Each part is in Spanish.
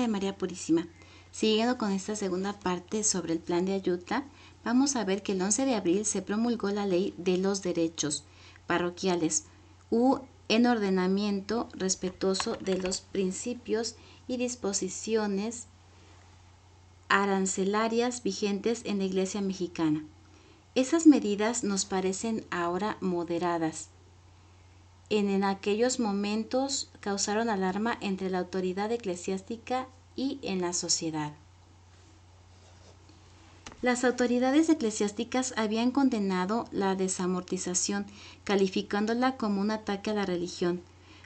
de María Purísima. Siguiendo con esta segunda parte sobre el plan de Ayutla, vamos a ver que el 11 de abril se promulgó la Ley de los Derechos Parroquiales, en ordenamiento respetuoso de los principios y disposiciones arancelarias vigentes en la Iglesia mexicana. Esas medidas nos parecen ahora moderadas. En aquellos momentos causaron alarma entre la autoridad eclesiástica y en la sociedad. Las autoridades eclesiásticas habían condenado la desamortización, calificándola como un ataque a la religión.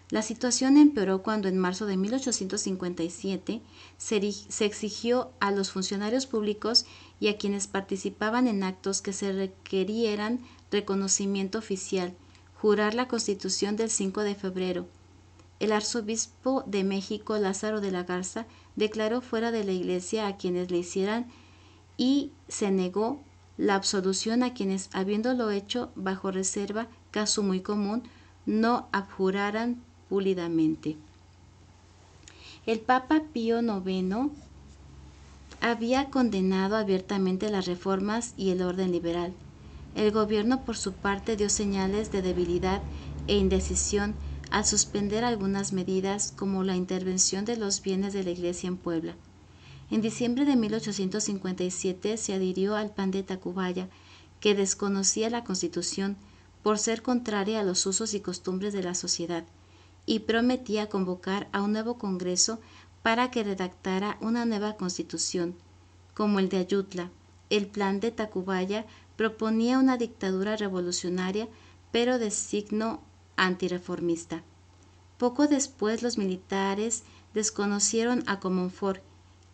La situación empeoró cuando en marzo de 1857 se exigió a los funcionarios públicos y a quienes participaban en actos que se requirieran reconocimiento oficial, jurar la Constitución del 5 de febrero. El arzobispo de México, Lázaro de la Garza, declaró fuera de la iglesia a quienes le hicieran y se negó la absolución a quienes, habiéndolo hecho bajo reserva, caso muy común, no abjuraran públicamente. El Papa Pío IX había condenado abiertamente las reformas y el orden liberal. El gobierno, por su parte, dio señales de debilidad e indecisión al suspender algunas medidas como la intervención de los bienes de la Iglesia en Puebla. En diciembre de 1857 se adhirió al Plan de Tacubaya, que desconocía la Constitución por ser contraria a los usos y costumbres de la sociedad, y prometía convocar a un nuevo Congreso para que redactara una nueva Constitución. Como el de Ayutla, el Plan de Tacubaya proponía una dictadura revolucionaria, pero de signo antireformista. Poco después los militares desconocieron a Comonfort,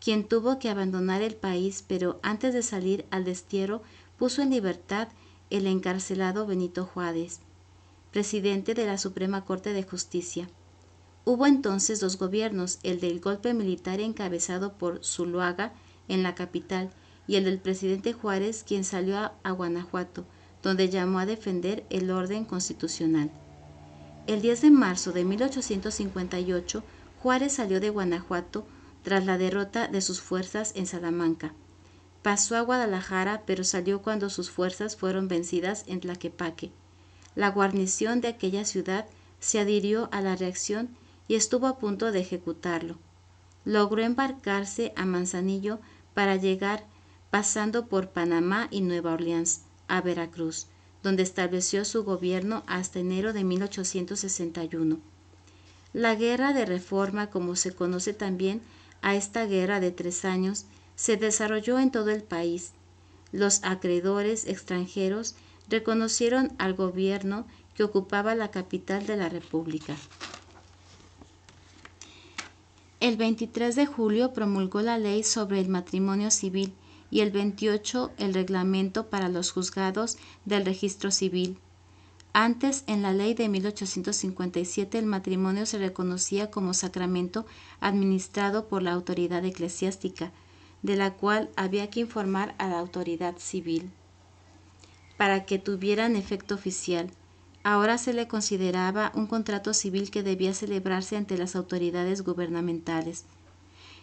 quien tuvo que abandonar el país, pero antes de salir al destierro puso en libertad el encarcelado Benito Juárez, presidente de la Suprema Corte de Justicia. Hubo entonces dos gobiernos, el del golpe militar encabezado por Zuloaga en la capital y el del presidente Juárez, quien salió a Guanajuato, donde llamó a defender el orden constitucional. El 10 de marzo de 1858, Juárez salió de Guanajuato tras la derrota de sus fuerzas en Salamanca. Pasó a Guadalajara, pero salió cuando sus fuerzas fueron vencidas en Tlaquepaque. La guarnición de aquella ciudad se adhirió a la reacción y estuvo a punto de ejecutarlo. Logró embarcarse a Manzanillo para llegar, pasando por Panamá y Nueva Orleans, a Veracruz, donde estableció su gobierno hasta enero de 1861. La Guerra de Reforma, como se conoce también a esta guerra de 3 años, se desarrolló en todo el país. Los acreedores extranjeros reconocieron al gobierno que ocupaba la capital de la República. El 23 de julio promulgó la ley sobre el matrimonio civil y el 28 el reglamento para los juzgados del registro civil. Antes, en la ley de 1857, el matrimonio se reconocía como sacramento administrado por la autoridad eclesiástica, de la cual había que informar a la autoridad civil para que tuvieran efecto oficial. Ahora se le consideraba un contrato civil que debía celebrarse ante las autoridades gubernamentales.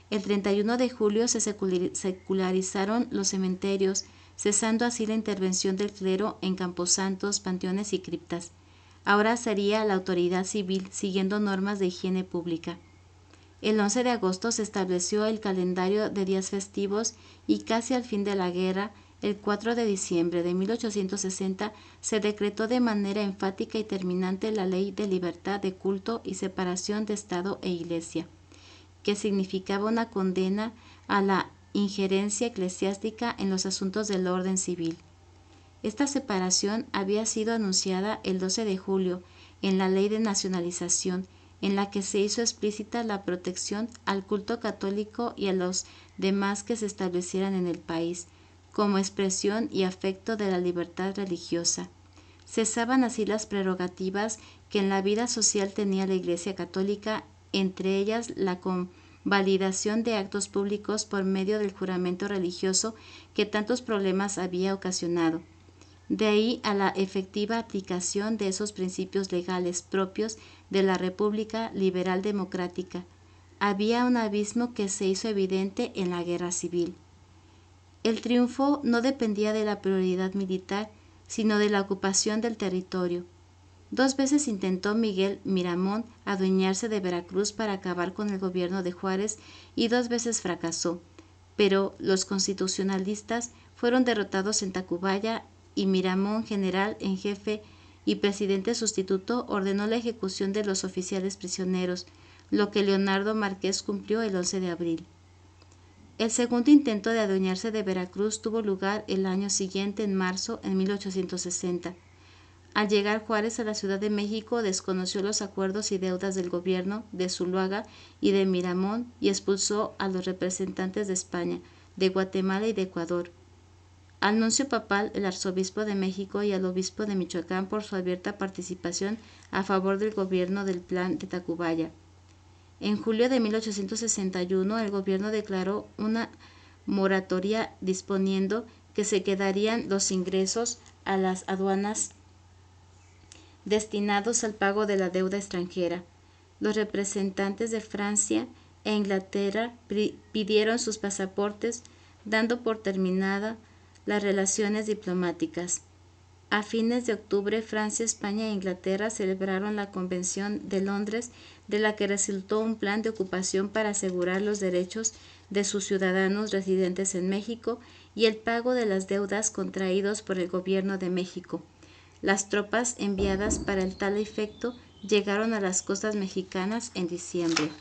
El 31 de julio se secularizaron los cementerios, cesando así la intervención del clero en camposantos, panteones y criptas. Ahora sería la autoridad civil siguiendo normas de higiene pública. El 11 de agosto se estableció el calendario de días festivos y casi al fin de la guerra, el 4 de diciembre de 1860, se decretó de manera enfática y terminante la Ley de Libertad de Culto y Separación de Estado e Iglesia, que significaba una condena a la injerencia eclesiástica en los asuntos del orden civil. Esta separación había sido anunciada el 12 de julio en la Ley de Nacionalización, en la que se hizo explícita la protección al culto católico y a los demás que se establecieran en el país, como expresión y afecto de la libertad religiosa. Cesaban así las prerrogativas que en la vida social tenía la Iglesia católica, entre ellas la convalidación de actos públicos por medio del juramento religioso que tantos problemas había ocasionado. De ahí a la efectiva aplicación de esos principios legales propios de la República Liberal Democrática, había un abismo que se hizo evidente en la guerra civil. El triunfo no dependía de la prioridad militar, sino de la ocupación del territorio. 2 veces intentó Miguel Miramón adueñarse de Veracruz para acabar con el gobierno de Juárez y 2 veces fracasó, pero los constitucionalistas fueron derrotados en Tacubaya y Miramón, general en jefe y presidente sustituto, ordenó la ejecución de los oficiales prisioneros, lo que Leonardo Márquez cumplió el 11 de abril. El segundo intento de adueñarse de Veracruz tuvo lugar el año siguiente, en marzo, en 1860. Al llegar Juárez a la Ciudad de México, desconoció los acuerdos y deudas del gobierno de Zuluaga y de Miramón y expulsó a los representantes de España, de Guatemala y de Ecuador. Al nuncio papal, el arzobispo de México y al obispo de Michoacán por su abierta participación a favor del gobierno del Plan de Tacubaya. En julio de 1861, el gobierno declaró una moratoria disponiendo que se quedarían los ingresos a las aduanas destinados al pago de la deuda extranjera. Los representantes de Francia e Inglaterra pidieron sus pasaportes, dando por terminada las relaciones diplomáticas. A fines de octubre, Francia, España e Inglaterra celebraron la Convención de Londres, de la que resultó un plan de ocupación para asegurar los derechos de sus ciudadanos residentes en México y el pago de las deudas contraídos por el gobierno de México. Las tropas enviadas para el tal efecto llegaron a las costas mexicanas en diciembre.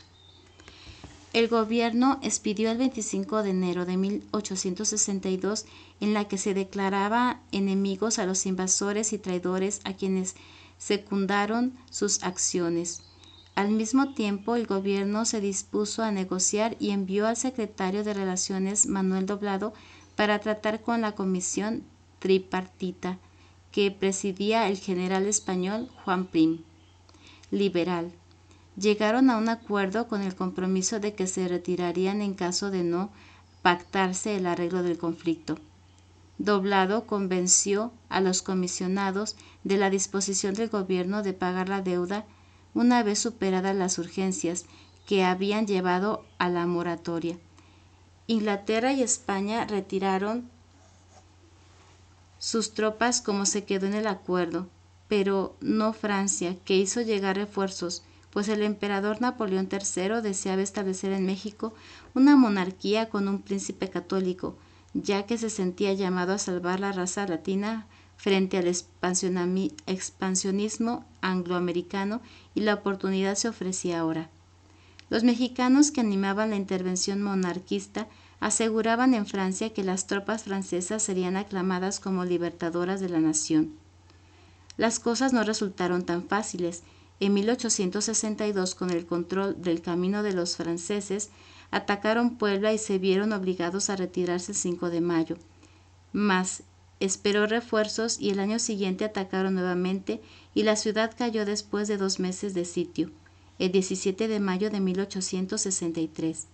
El gobierno expidió el 25 de enero de 1862 en la que se declaraba enemigos a los invasores y traidores a quienes secundaron sus acciones. Al mismo tiempo, el gobierno se dispuso a negociar y envió al secretario de Relaciones, Manuel Doblado, para tratar con la comisión tripartita que presidía el general español Juan Prim, liberal. Llegaron a un acuerdo con el compromiso de que se retirarían en caso de no pactarse el arreglo del conflicto. Doblado convenció a los comisionados de la disposición del gobierno de pagar la deuda una vez superadas las urgencias que habían llevado a la moratoria. Inglaterra y España retiraron sus tropas como se quedó en el acuerdo, pero no Francia, que hizo llegar refuerzos, pues el emperador Napoleón III deseaba establecer en México una monarquía con un príncipe católico, ya que se sentía llamado a salvar la raza latina frente al expansionismo angloamericano, y la oportunidad se ofrecía ahora. Los mexicanos que animaban la intervención monarquista aseguraban en Francia que las tropas francesas serían aclamadas como libertadoras de la nación. Las cosas no resultaron tan fáciles. En 1862, con el control del camino de los franceses, atacaron Puebla y se vieron obligados a retirarse el 5 de mayo. Mas esperó refuerzos y el año siguiente atacaron nuevamente y la ciudad cayó después de 2 meses de sitio, el 17 de mayo de 1863.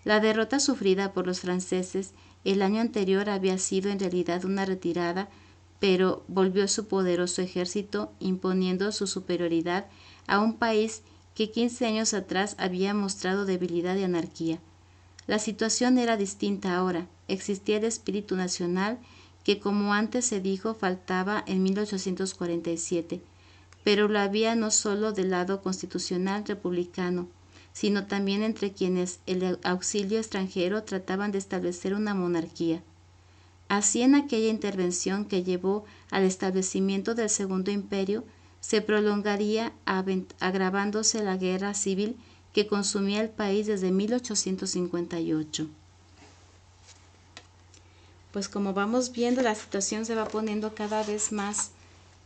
La derrota sufrida por los franceses el año anterior había sido en realidad una retirada, pero volvió su poderoso ejército imponiendo su superioridad a un país que 15 años atrás había mostrado debilidad y anarquía. La situación era distinta ahora. Existía el espíritu nacional que, como antes se dijo, faltaba en 1847, pero lo había no solo del lado constitucional republicano, sino también entre quienes el auxilio extranjero trataban de establecer una monarquía. Así, en aquella intervención que llevó al establecimiento del Segundo Imperio, se prolongaría agravándose la guerra civil que consumía el país desde 1858. Pues como vamos viendo, la situación se va poniendo cada vez más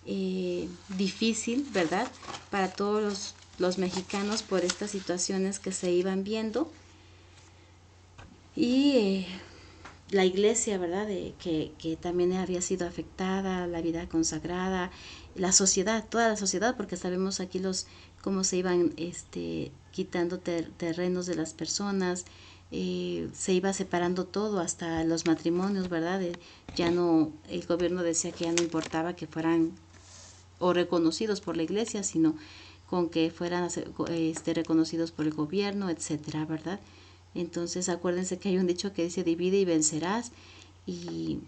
difícil, ¿verdad?, para todos los mexicanos por estas situaciones que se iban viendo. Y la iglesia, ¿verdad?, que también había sido afectada, la vida consagrada, la sociedad, toda la sociedad, porque sabemos aquí cómo se iban quitando terrenos de las personas, se iba separando todo, hasta los matrimonios, ¿verdad? Ya no, el gobierno decía que ya no importaba que fueran o reconocidos por la iglesia, sino con que fueran reconocidos por el gobierno, etcétera, ¿verdad? Entonces acuérdense que hay un dicho que dice divide y vencerás, y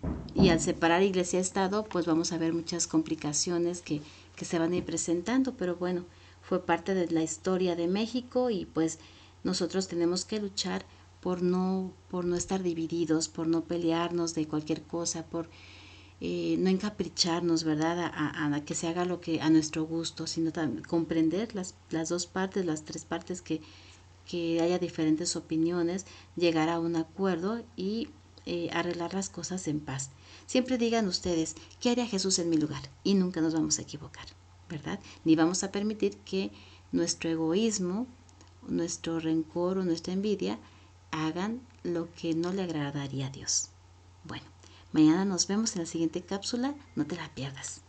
al separar iglesia-estado pues vamos a ver muchas complicaciones que se van a ir presentando, pero bueno, fue parte de la historia de México y pues nosotros tenemos que luchar por no estar divididos, por no pelearnos de cualquier cosa, por no encapricharnos, ¿verdad? A que se haga lo que a nuestro gusto, sino también comprender las dos partes, las tres partes, que haya diferentes opiniones, llegar a un acuerdo y arreglar las cosas en paz. Siempre digan ustedes, ¿qué haría Jesús en mi lugar? Y nunca nos vamos a equivocar, ¿verdad? Ni vamos a permitir que nuestro egoísmo, nuestro rencor o nuestra envidia hagan lo que no le agradaría a Dios. Bueno, mañana nos vemos en la siguiente cápsula, no te la pierdas.